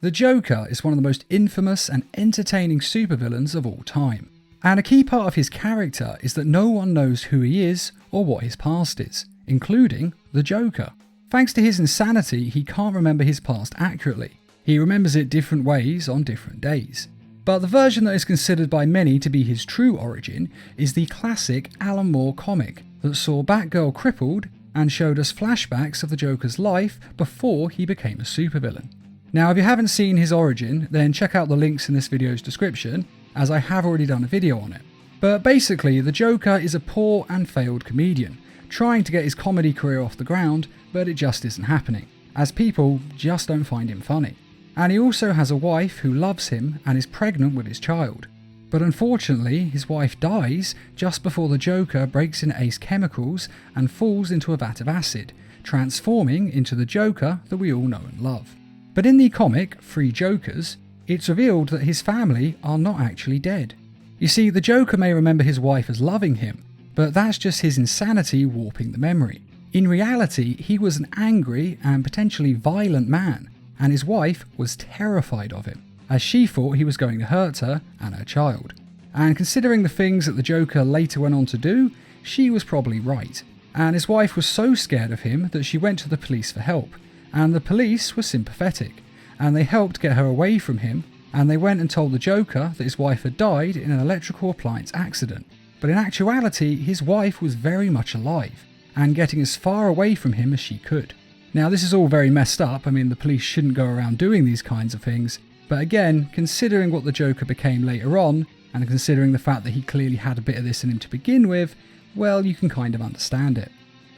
The Joker is one of the most infamous and entertaining supervillains of all time. And a key part of his character is that no one knows who he is or what his past is, including the Joker. Thanks to his insanity, he can't remember his past accurately. He remembers it different ways on different days. But the version that is considered by many to be his true origin is the classic Alan Moore comic that saw Batgirl crippled and showed us flashbacks of the Joker's life before he became a supervillain. Now, if you haven't seen his origin, then check out the links in this video's description, as I have already done a video on it. But basically, the Joker is a poor and failed comedian, trying to get his comedy career off the ground, but it just isn't happening, as people just don't find him funny. And he also has a wife who loves him and is pregnant with his child. But unfortunately, his wife dies just before the Joker breaks into Ace Chemicals and falls into a vat of acid, transforming into the Joker that we all know and love. But in the comic, Three Jokers, it's revealed that his family are not actually dead. You see, the Joker may remember his wife as loving him, but that's just his insanity warping the memory. In reality, he was an angry and potentially violent man, and his wife was terrified of him, as she thought he was going to hurt her and her child. And considering the things that the Joker later went on to do, she was probably right. And his wife was so scared of him that she went to the police for help, and the police were sympathetic, and they helped get her away from him, and they went and told the Joker that his wife had died in an electrical appliance accident. But in actuality, his wife was very much alive, and getting as far away from him as she could. Now, this is all very messed up. I mean, the police shouldn't go around doing these kinds of things. But again, considering what the Joker became later on, and considering the fact that he clearly had a bit of this in him to begin with, well, you can kind of understand it.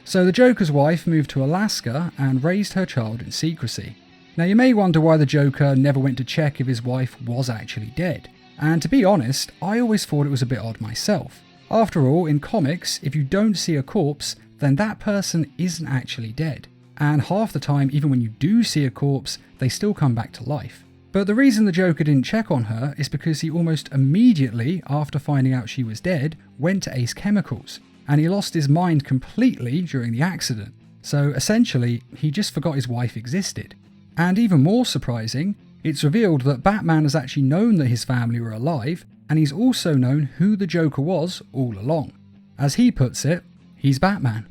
So the Joker's wife moved to Alaska and raised her child in secrecy. Now, you may wonder why the Joker never went to check if his wife was actually dead. And to be honest, I always thought it was a bit odd myself. After all, in comics, if you don't see a corpse, then that person isn't actually dead. And half the time, even when you do see a corpse, they still come back to life. But the reason the Joker didn't check on her is because he almost immediately, after finding out she was dead, went to Ace Chemicals, and he lost his mind completely during the accident. So essentially, he just forgot his wife existed. And even more surprising, it's revealed that Batman has actually known that his family were alive, and he's also known who the Joker was all along. As he puts it, he's Batman.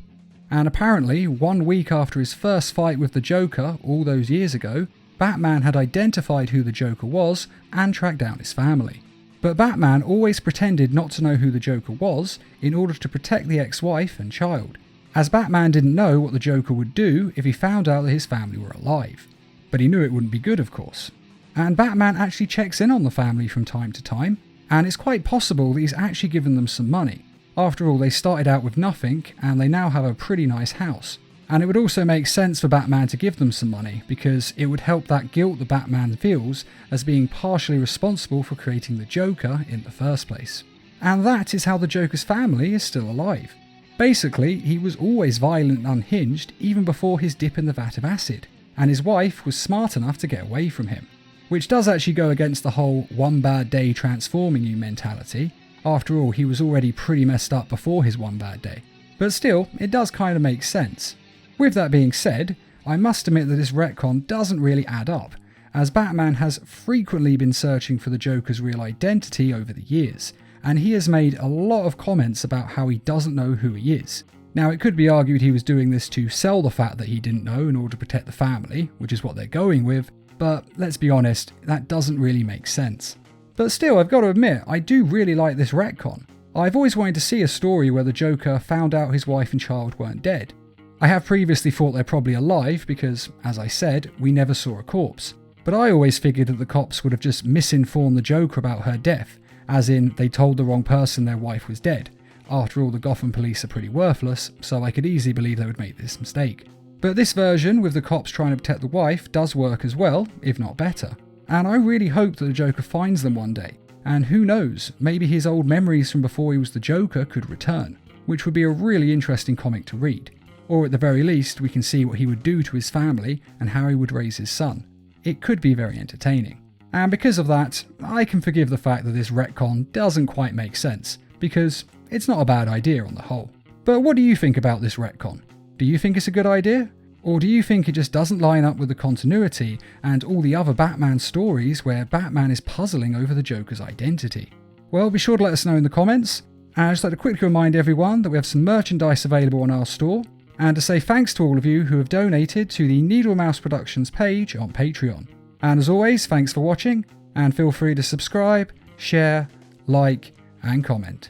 And apparently, 1 week after his first fight with the Joker all those years ago, Batman had identified who the Joker was and tracked down his family. But Batman always pretended not to know who the Joker was in order to protect the ex-wife and child, as Batman didn't know what the Joker would do if he found out that his family were alive. But he knew it wouldn't be good, of course. And Batman actually checks in on the family from time to time, and it's quite possible that he's actually given them some money. After all, they started out with nothing, and they now have a pretty nice house. And it would also make sense for Batman to give them some money, because it would help that guilt that Batman feels as being partially responsible for creating the Joker in the first place. And that is how the Joker's family is still alive. Basically, he was always violent and unhinged even before his dip in the vat of acid, and his wife was smart enough to get away from him. Which does actually go against the whole one bad day transforming you mentality. After all, he was already pretty messed up before his one bad day. But still, it does kind of make sense. With that being said, I must admit that this retcon doesn't really add up, as Batman has frequently been searching for the Joker's real identity over the years, and he has made a lot of comments about how he doesn't know who he is. Now, it could be argued he was doing this to sell the fact that he didn't know in order to protect the family, which is what they're going with, but let's be honest, that doesn't really make sense. But still, I've got to admit, I do really like this retcon. I've always wanted to see a story where the Joker found out his wife and child weren't dead. I have previously thought they're probably alive because, as I said, we never saw a corpse. But I always figured that the cops would have just misinformed the Joker about her death, as in they told the wrong person their wife was dead. After all, the Gotham police are pretty worthless, so I could easily believe they would make this mistake. But this version, with the cops trying to protect the wife, does work as well, if not better. And I really hope that the Joker finds them one day. And who knows, maybe his old memories from before he was the Joker could return, which would be a really interesting comic to read. Or at the very least, we can see what he would do to his family and how he would raise his son. It could be very entertaining. And because of that, I can forgive the fact that this retcon doesn't quite make sense, because it's not a bad idea on the whole. But what do you think about this retcon? Do you think it's a good idea? Or do you think it just doesn't line up with the continuity and all the other Batman stories where Batman is puzzling over the Joker's identity? Well, be sure to let us know in the comments. And I'd just like to quickly remind everyone that we have some merchandise available on our store, and to say thanks to all of you who have donated to the Needle Mouse Productions page on Patreon. And as always, thanks for watching, and feel free to subscribe, share, like, and comment.